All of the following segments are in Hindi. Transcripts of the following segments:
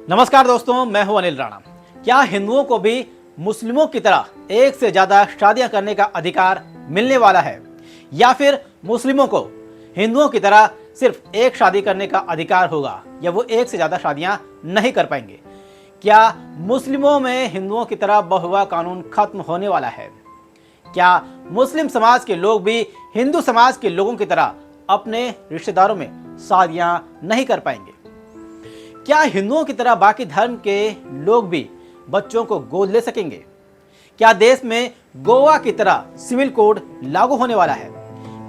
नमस्कार दोस्तों, मैं हूं अनिल राणा। क्या हिंदुओं को भी मुस्लिमों की तरह एक से ज्यादा शादियां करने का अधिकार मिलने वाला है, या फिर मुस्लिमों को हिंदुओं की तरह सिर्फ एक शादी करने का अधिकार होगा, या वो एक से ज्यादा शादियां नहीं कर पाएंगे? क्या मुस्लिमों में हिंदुओं की तरह बहुविवाह कानून खत्म होने वाला है? क्या मुस्लिम समाज के लोग भी हिंदू समाज के लोगों की तरह अपने रिश्तेदारों में शादियां नहीं कर पाएंगे? क्या हिंदुओं की तरह बाकी धर्म के लोग भी बच्चों को गोद ले सकेंगे? क्या देश में गोवा की तरह सिविल कोड लागू होने वाला है?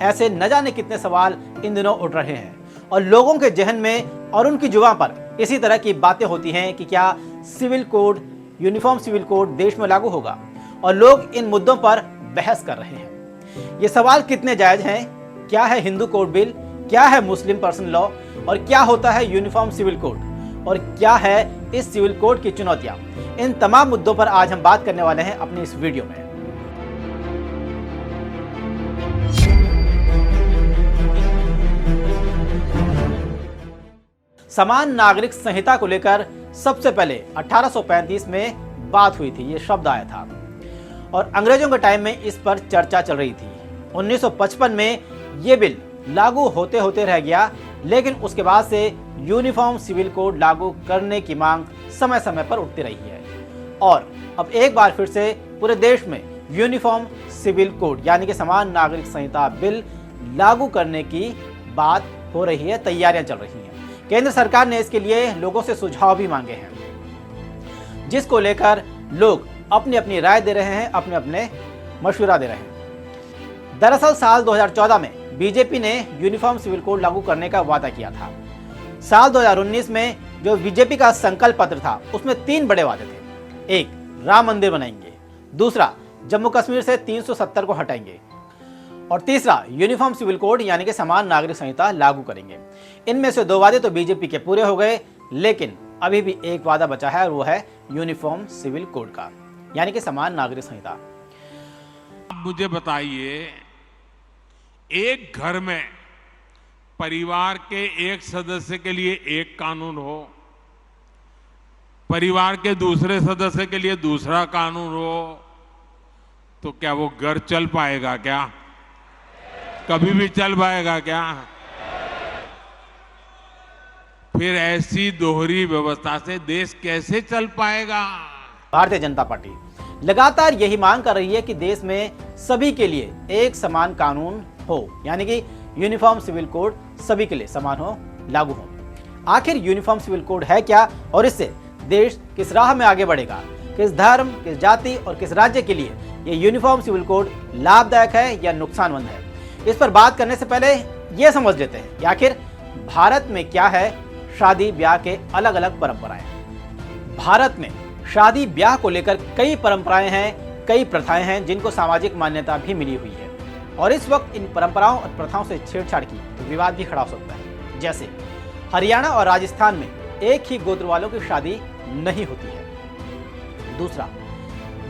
ऐसे न जाने कितने सवाल इन दिनों उठ रहे हैं और लोगों के जहन में और उनकी जुबान पर इसी तरह की बातें होती हैं कि क्या civil code, uniform civil code देश में लागू होगा, और लोग इन मुद्दों पर बहस कर रहे हैं। ये सवाल कितने जायज हैं? क्या है हिंदू कोड बिल, क्या है मुस्लिम पर्सनल लॉ, और क्या होता है यूनिफॉर्म सिविल कोड, और क्या है इस सिविल कोड की चुनौतियां? इन तमाम मुद्दों पर आज हम बात करने वाले हैं अपनी इस वीडियो में। समान नागरिक संहिता को लेकर सबसे पहले 1835 में बात हुई थी, ये शब्द आया था और अंग्रेजों के टाइम में इस पर चर्चा चल रही थी। 1955 में ये बिल लागू होते होते रह गया, लेकिन उसके बाद से यूनिफॉर्म सिविल कोड लागू करने की मांग समय समय पर उठती रही है और अब एक बार फिर से पूरे देश में यूनिफॉर्म सिविल कोड यानी कि समान नागरिक संहिता बिल लागू करने की बात हो रही है, तैयारियां चल रही हैं। केंद्र सरकार ने इसके लिए लोगों से सुझाव भी मांगे हैं, जिसको लेकर लोग अपनी अपनी राय दे रहे हैं, अपने अपने मशवरा दे रहे हैं। दरअसल साल 2014 में बीजेपी ने यूनिफॉर्म सिविल कोड लागू करने का वादा किया था। साल 2019 में जो बीजेपी का संकल्प पत्र था उसमें 3 बड़े वादे थे। एक, राम मंदिर बनाएंगे, दूसरा, जम्मू कश्मीर से 370 को हटाएंगे, और तीसरा, यूनिफॉर्म सिविल कोड यानी कि समान नागरिक संहिता लागू करेंगे। इनमें से 2 वादे तो बीजेपी के पूरे हो गए, लेकिन अभी भी एक वादा बचा है और वो है यूनिफॉर्म सिविल कोड का यानी कि समान नागरिक संहिता। मुझे बताइए, एक घर में परिवार के एक सदस्य के लिए एक कानून हो, परिवार के दूसरे सदस्य के लिए दूसरा कानून हो, तो क्या वो घर चल पाएगा? क्या कभी भी चल पाएगा क्या? फिर ऐसी दोहरी व्यवस्था से देश कैसे चल पाएगा? भारतीय जनता पार्टी लगातार यही मांग कर रही है कि देश में सभी के लिए एक समान कानून हो, यानी कि यूनिफॉर्म सिविल कोड सभी के लिए समान हो, लागू हो। आखिर यूनिफॉर्म सिविल कोड है क्या और इससे देश किस राह में आगे बढ़ेगा? किस धर्म, किस जाति और किस राज्य के लिए ये यूनिफॉर्म सिविल कोड लाभदायक है या नुकसानमंद है? इस पर बात करने से पहले ये समझ लेते हैं कि आखिर भारत में क्या है शादी ब्याह के अलग अलग परंपराएं। भारत में शादी ब्याह को लेकर कई परंपराएं हैं, कई प्रथाएं हैं जिनको सामाजिक मान्यता भी मिली हुई है, और इस वक्त इन परंपराओं और प्रथाओं से छेड़छाड़ की तो विवाद भी खड़ा हो सकता है। जैसे हरियाणा और राजस्थान में एक ही गोत्र वालों की शादी नहीं होती है। दूसरा,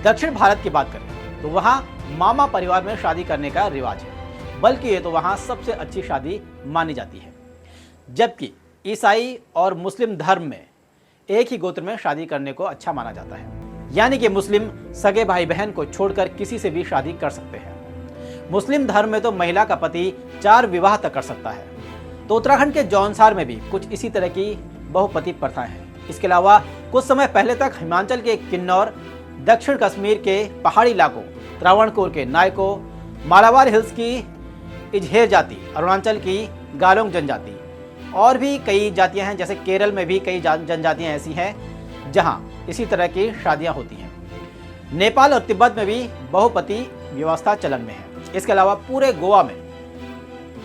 दक्षिण भारत की बात करें तो वहां मामा परिवार में शादी करने का रिवाज है, बल्कि ये तो वहां सबसे अच्छी शादी मानी जाती है। जबकि ईसाई और मुस्लिम धर्म में एक ही गोत्र में शादी करने को अच्छा माना जाता है, यानी कि मुस्लिम सगे भाई बहन को छोड़कर किसी से भी शादी कर सकते हैं। मुस्लिम धर्म में तो महिला का पति 4 विवाह तक कर सकता है। तो उत्तराखंड के जौनसार में भी कुछ इसी तरह की बहुपति प्रथाएं हैं। इसके अलावा कुछ समय पहले तक हिमाचल के किन्नौर, दक्षिण कश्मीर के पहाड़ी इलाकों, त्रावणकोर के नायको, मालाबार हिल्स की इजहेर जाति, अरुणाचल की गालोंग जनजाति और भी कई जातियां हैं। जैसे केरल में भी कई जनजातियां ऐसी हैं जहां इसी तरह की शादियां होती हैं। नेपाल और तिब्बत में भी बहुपति व्यवस्था चलन में है। इसके अलावा पूरे गोवा में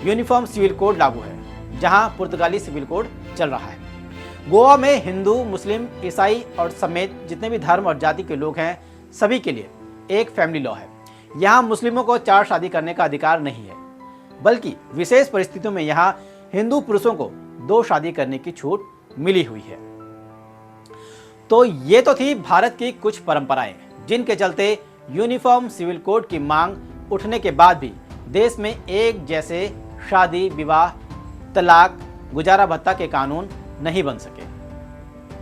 यूनिफॉर्म सिविल कोड लागू है, जहां पुर्तगाली सिविल कोड चल रहा है। गोवा में हिंदू, मुस्लिम, ईसाई और समेत जितने भी धर्म और जाति के लोग हैं, सभी के लिए एक फैमिली लॉ है। यहाँ मुस्लिमों को 4 शादी करने का अधिकार नहीं है, बल्कि विशेष परिस्थितियों में यहाँ हिंदू पुरुषों को 2 शादी करने की छूट मिली हुई है। तो ये तो थी भारत की कुछ परंपराएं, जिनके चलते यूनिफॉर्म सिविल कोड की मांग उठने के बाद भी देश में एक जैसे शादी, विवाह, तलाक, गुजारा भत्ता के कानून नहीं बन सके।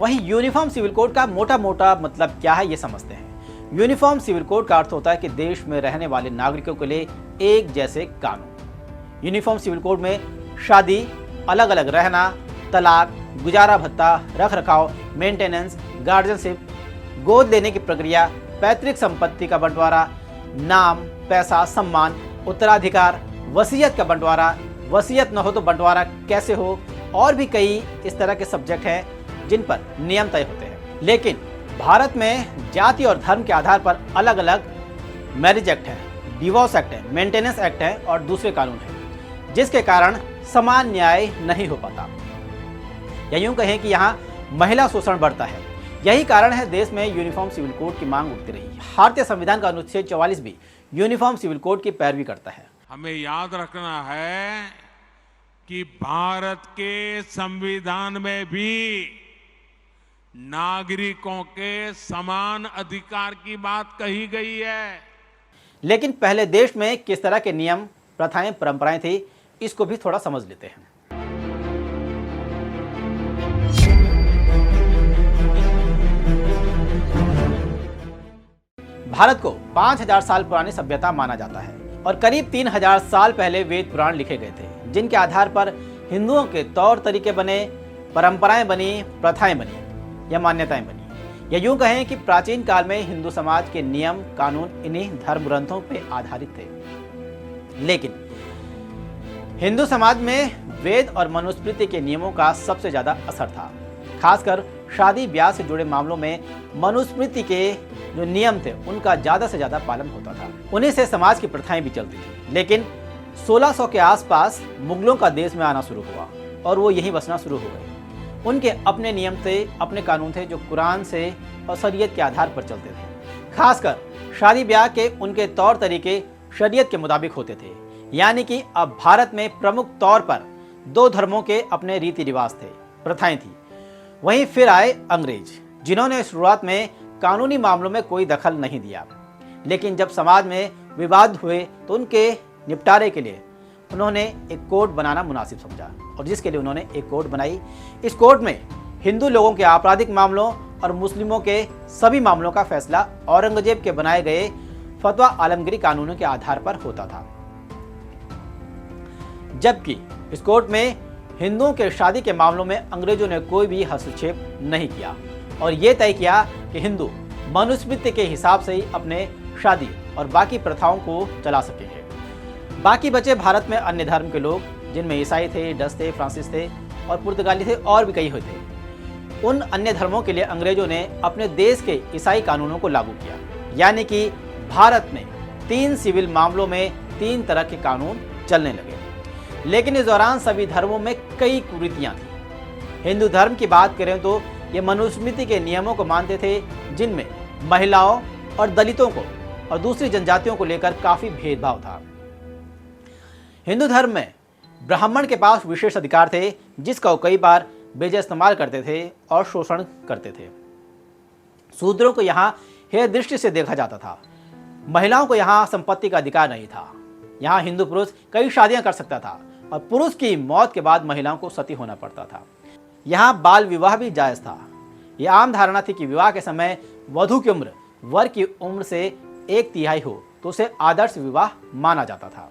वहीं यूनिफॉर्म सिविल कोड का मोटा मोटा मतलब क्या है ये समझते हैं। यूनिफॉर्म सिविल कोड का अर्थ होता है कि देश में रहने वाले नागरिकों के लिए एक जैसे कानून। यूनिफॉर्म सिविल कोड में शादी, अलग अलग रहना, तलाक, गुजारा भत्ता, रख रखाव, मेंटेनेंस, गार्जियनशिप, गोद लेने की प्रक्रिया, पैतृक संपत्ति का बंटवारा, नाम, पैसा, सम्मान, उत्तराधिकार, वसीयत का बंटवारा, वसीयत न हो तो बंटवारा कैसे हो, और भी कई इस तरह के सब्जेक्ट हैं जिन पर नियम तय होते हैं। लेकिन भारत में जाति और धर्म के आधार पर अलग अलग मैरिज एक्ट है, डिवोर्स एक्ट है, मेंटेनेंस एक्ट है और दूसरे कानून हैं, जिसके कारण समान न्याय नहीं हो पाता, या यूं कहें कि यहाँ महिला शोषण बढ़ता है। यही कारण है देश में यूनिफॉर्म सिविल कोड की मांग उठती रही। भारतीय संविधान का अनुच्छेद 44 भी यूनिफॉर्म सिविल कोड की पैरवी करता है। हमें याद रखना है कि भारत के संविधान में भी नागरिकों के समान अधिकार की बात कही गई है। लेकिन पहले देश में किस तरह के नियम, प्रथाएं, परंपराएं थी, इसको भी थोड़ा समझ लेते हैं। भारत को 5000 साल पुरानी सभ्यता माना जाता है और करीब 3000 साल पहले वेद पुराण लिखे गए थे, जिनके आधार पर हिंदुओं के तौर तरीके बने, परंपराएं बनी, प्रथाएं बनी या मान्यताएं बनी। या यूं कहें कि प्राचीन काल में हिंदू समाज के नियम कानून इन्हीं धर्म ग्रंथों पर आधारित थे। लेकिन हिंदू समाज में वेद और मनुस्मृति के नियमों का सबसे ज्यादा असर था। खासकर शादी ब्याह से जुड़े मामलों में मनुस्मृति के जो नियम थे उनका ज्यादा से ज्यादा पालन होता था। उन्हीं से समाज की प्रथाएं भी चलती थी। लेकिन 1600 के आसपास मुगलों का देश में आना शुरू हुआ और वो यहीं बसना शुरू हो गए। उनके अपने नियम थे, अपने कानून थे जो कुरान से और शरीयत के आधार पर चलते थे। खासकर शादी ब्याह के उनके तौर तरीके शरीयत के मुताबिक होते थे। यानी कि अब भारत में प्रमुख तौर पर दो धर्मों के अपने रीति रिवाज थे, प्रथाएं थी। वहीं फिर आए अंग्रेज, जिन्होंने शुरुआत में कानूनी मामलों में कोई दखल नहीं दिया। लेकिन जब समाज में विवाद हुए तो उनके निपटारे के लिए उन्होंने एक कोड बनाना मुनासिब समझा और जिसके लिए उन्होंने एक कोड बनाई। इस कोड में हिंदू लोगों के आपराधिक मामलों और मुस्लिमों के सभी मामलों का फैसला औरंगजेब के बनाए गए फतवा आलमगीरी कानूनों के आधार पर होता था। जबकि इस कोर्ट में हिंदुओं के शादी के मामलों में अंग्रेजों ने कोई भी हस्तक्षेप नहीं किया और ये तय किया कि हिंदू मनुस्मृति के हिसाब से ही अपने शादी और बाकी प्रथाओं को चला सकेंगे। बाकी बचे भारत में अन्य धर्म के लोग, जिनमें ईसाई थे, डच थे, फ्रांसिस थे और पुर्तगाली थे और भी कई हुए थे। उन अन्य धर्मों के लिए अंग्रेजों ने अपने देश के ईसाई कानूनों को लागू किया। यानी कि भारत में 3 सिविल मामलों में 3 तरह के कानून चलने लगे। लेकिन इस दौरान सभी धर्मों में कई कुरीतियां थी। हिंदू धर्म की बात करें तो ये मनुस्मृति के नियमों को मानते थे, जिनमें महिलाओं और दलितों को और दूसरी जनजातियों को लेकर काफी भेदभाव था। हिंदू धर्म में ब्राह्मण के पास विशेष अधिकार थे, जिसका वो कई बार बेजा इस्तेमाल करते थे और शोषण करते थे। शूद्रों को यहाँ हेय दृष्टि से देखा जाता था। महिलाओं को यहाँ संपत्ति का अधिकार नहीं था। यहाँ हिंदू पुरुष कई शादियां कर सकता था और पुरुष की मौत के बाद महिलाओं को सती होना पड़ता था। यहाँ बाल विवाह भी जायज था। यह आम धारणा थी कि विवाह के समय वधू की उम्र वर की उम्र से 1/3 हो तो उसे आदर्श विवाह माना जाता था।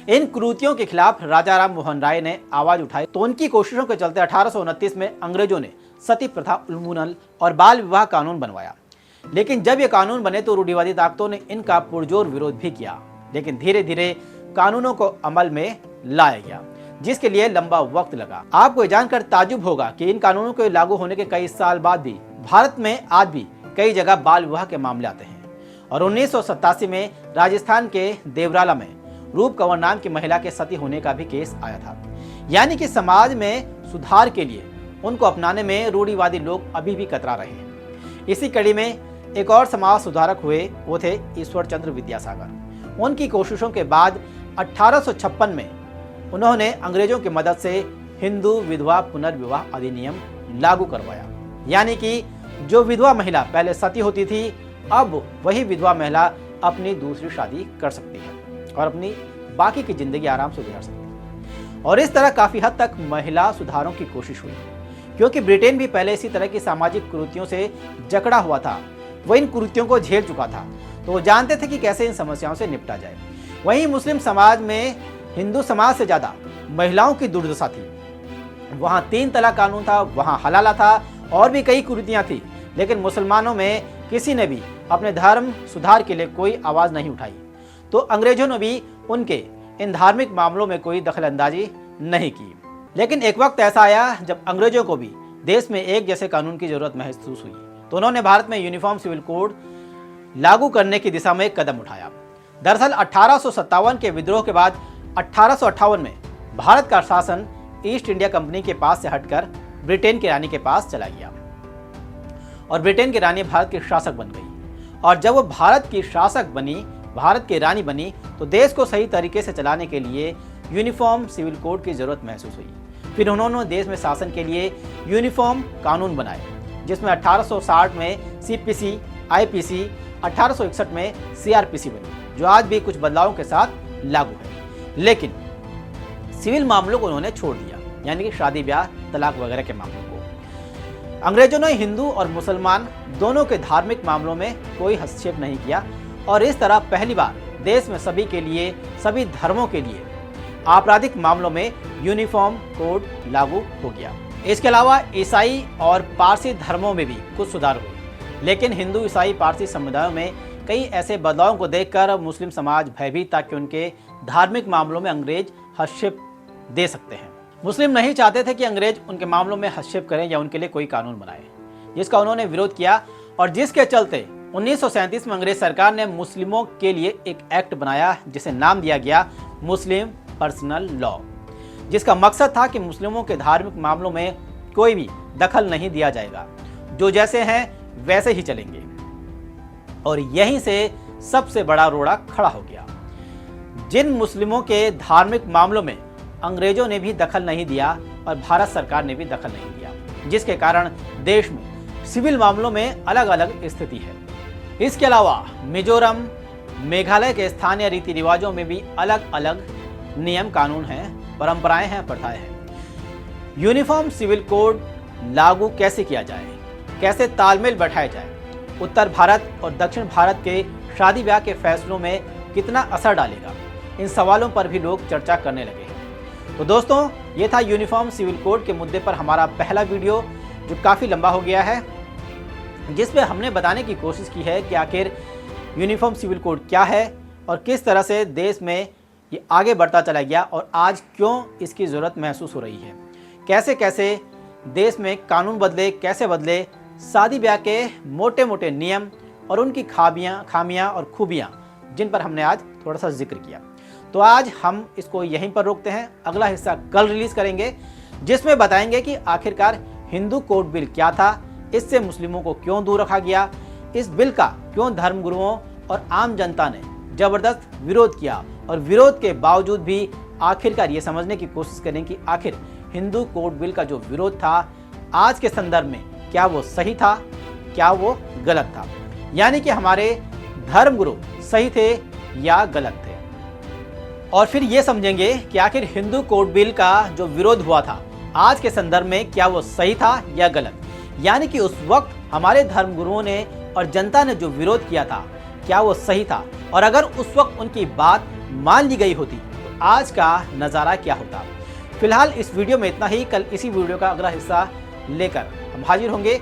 इन कुरीतियों के खिलाफ राजा राम मोहन राय ने आवाज उठाई तो उनकी कोशिशों के चलते 1829 में अंग्रेजों ने सती प्रथा उन्मूलन और बाल विवाह कानून बनवाया। लेकिन जब ये कानून बने तो रूढ़िवादी ताकतों ने इनका पुरजोर विरोध भी किया। लेकिन धीरे धीरे कानूनों को अमल में लाया गया, जिसके लिए लंबा वक्त लगा। आपको जानकर ताज्जुब होगा कि इन कानूनों के लागू होने के कई साल बाद भी भारत में आज भी कई जगह बाल विवाह के मामले आते हैं। और 1987 में राजस्थान के देवराला में रूप कंवर नाम की महिला के सती होने का भी केस आया था। यानी कि समाज में सुधार के लिए उनको अपनाने में रूढ़िवादी लोग अभी भी कतरा रहे हैं। इसी कड़ी में एक और समाज सुधारक हुए, वो थे ईश्वर चंद्र विद्यासागर। उनकी कोशिशों के बाद 1856 में उन्होंने अंग्रेजों की मदद से हिंदू विधवा पुनर्विवाह अधिनियम लागू करवाया। यानी कि जो विधवा महिला पहले सती होती थी, अब वही विधवा महिला अपनी दूसरी शादी कर सकती है और अपनी बाकी की जिंदगी आराम से गुजार सकती है। और इस तरह काफी हद तक महिला सुधारों की कोशिश हुई, क्योंकि ब्रिटेन भी पहले इसी तरह की सामाजिक कुरीतियों से जकड़ा हुआ था, वो इन कुरीतियों को झेल चुका था, तो वो जानते थे कि कैसे इन समस्याओं से निपटा जाए। वहीं मुस्लिम समाज में हिंदू समाज से ज़्यादा महिलाओं की दुर्दशा थी। वहाँ 3 तलाक कानून था, वहाँ हलाला था और भी कई कुरीतियाँ थी, लेकिन मुसलमानों में किसी ने भी अपने धर्म सुधार के लिए कोई आवाज़ नहीं उठाई। तो अंग्रेजों ने भी उनके इन धार्मिक मामलों में कोई दखलंदाजी नहीं की। लेकिन एक वक्त ऐसा आया जब अंग्रेजों को भी देश में एक जैसे कानून की जरूरत महसूस हुई, तो उन्होंने भारत में यूनिफॉर्म सिविल कोड लागू करने की दिशा में एक कदम उठाया। दरअसल 1857 के विद्रोह के बाद 1858 में भारत का शासन ईस्ट इंडिया कंपनी के पास से हटकर ब्रिटेन की रानी के पास चला गया और ब्रिटेन की रानी भारत की शासक बन गई। और जब वो भारत की शासक बनी, भारत की रानी बनी, तो देश को सही तरीके से चलाने के लिए यूनिफॉर्म सिविल कोड की जरूरत महसूस हुई। फिर उन्होंने देश में शासन के लिए यूनिफॉर्म कानून बनाए, जिसमें 1860 में सीपीसी, आईपीसी, 1861 में सीआरपीसी बनी, जो आज भी कुछ बदलावों के साथ लागू है। लेकिन सिविल मामलों को उन्होंने छोड़ दिया, यानी कि शादी ब्याह, तलाक वगैरह के मामलों को। अंग्रेजों ने हिंदू और मुसलमान दोनों के धार्मिक मामलों में कोई हस्तक्षेप नहीं किया और इस तरह पहली बार देश में सभी के लिए, सभी धर्मों के लिए आपराधिक मामलों में यूनिफॉर्म कोड लागू हो गया। इसके अलावा ईसाई और पारसी धर्मों में भी कुछ सुधार हुए, लेकिन हिंदू, ईसाई, पारसी समुदायों में कई ऐसे बदलावों को देखकर मुस्लिम समाज भयभीत था कि उनके धार्मिक मामलों में अंग्रेज हस्तक्षेप दे सकते हैं। मुस्लिम नहीं चाहते थे कि अंग्रेज उनके मामलों में हस्तक्षेप करें या उनके लिए कोई कानून बनाए, जिसका उन्होंने विरोध किया और जिसके चलते 1937 में अंग्रेज सरकार ने मुस्लिमों के लिए एक एक्ट बनाया, जिसे नाम दिया गया मुस्लिम पर्सनल लॉ, जिसका मकसद था कि मुस्लिमों के धार्मिक मामलों में कोई भी दखल नहीं दिया जाएगा, जो जैसे हैं वैसे ही चलेंगे। और यहीं से सबसे बड़ा रोड़ा खड़ा हो गया। जिन मुस्लिमों के धार्मिक मामलों में अंग्रेजों ने भी दखल नहीं दिया और भारत सरकार ने भी दखल नहीं दिया, जिसके कारण देश में सिविल मामलों में अलग अलग स्थिति है। इसके अलावा मिजोरम, मेघालय के स्थानीय रीति रिवाजों में भी अलग अलग नियम कानून हैं, परंपराएं हैं, प्रथाएं हैं। यूनिफॉर्म सिविल कोड लागू कैसे किया जाए, कैसे तालमेल बैठाया जाए, उत्तर भारत और दक्षिण भारत के शादी ब्याह के फैसलों में कितना असर डालेगा, इन सवालों पर भी लोग चर्चा करने लगे हैं। तो दोस्तों, ये था यूनिफॉर्म सिविल कोड के मुद्दे पर हमारा पहला वीडियो, जो काफ़ी लंबा हो गया है, जिसमें हमने बताने की कोशिश की है कि आखिर यूनिफॉर्म सिविल कोड क्या है और किस तरह से देश में ये आगे बढ़ता चला गया और आज क्यों इसकी ज़रूरत महसूस हो रही है। कैसे कैसे देश में कानून बदले, कैसे बदले, शादी ब्याह के मोटे मोटे नियम और उनकी खामियां और खूबियां, जिन पर हमने आज थोड़ा सा जिक्र किया। तो आज हम इसको यहीं पर रोकते हैं। अगला हिस्सा कल रिलीज़ करेंगे, जिसमें बताएंगे कि आखिरकार हिंदू कोड बिल क्या था, इससे मुस्लिमों को क्यों दूर रखा गया, इस बिल का क्यों धर्मगुरुओं और आम जनता ने ज़बरदस्त विरोध किया और विरोध के बावजूद भी आखिरकार ये समझने की कोशिश करें कि आखिर हिंदू कोड बिल का जो विरोध था आज के संदर्भ में, क्या वो सही था, क्या वो गलत था, यानी कि हमारे धर्मगुरु सही थे या गलत थे। और फिर ये समझेंगे कि आखिर हिंदू कोड बिल का जो विरोध हुआ था आज के संदर्भ में, क्या वो सही था या गलत, यानी कि उस वक्त हमारे धर्मगुरुओं ने और जनता ने जो विरोध किया था, क्या वो सही था, और अगर उस वक्त उनकी बात मान ली गई होती तो आज का नज़ारा क्या होता। फिलहाल इस वीडियो में इतना ही। कल इसी वीडियो का अगला हिस्सा लेकर हम हाजिर होंगे।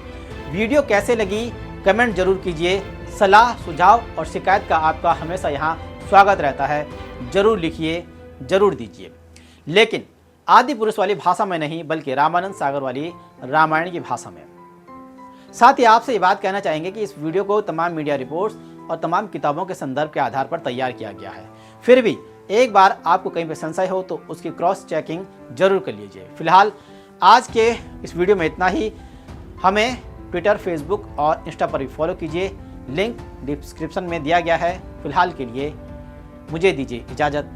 वीडियो कैसे लगी कमेंट जरूर कीजिए। सलाह, सुझाव और शिकायत का आपका हमेशा यहाँ स्वागत रहता है। जरूर लिखिए, जरूर दीजिए, लेकिन आदि पुरुष वाली भाषा में नहीं, बल्कि रामानंद सागर वाली रामायण की भाषा में। साथ ही आपसे ये बात कहना चाहेंगे कि इस वीडियो को तमाम मीडिया रिपोर्ट्स और तमाम किताबों के संदर्भ के आधार पर तैयार किया गया है। फिर भी एक बार आपको कहीं पर संशय हो तो उसकी क्रॉस चेकिंग जरूर कर लीजिए। फिलहाल आज के इस वीडियो में इतना ही। हमें ट्विटर, फेसबुक और इंस्टा पर भी फॉलो कीजिए, लिंक डिस्क्रिप्शन में दिया गया है। फिलहाल के लिए मुझे दीजिए इजाज़त।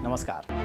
नमस्कार।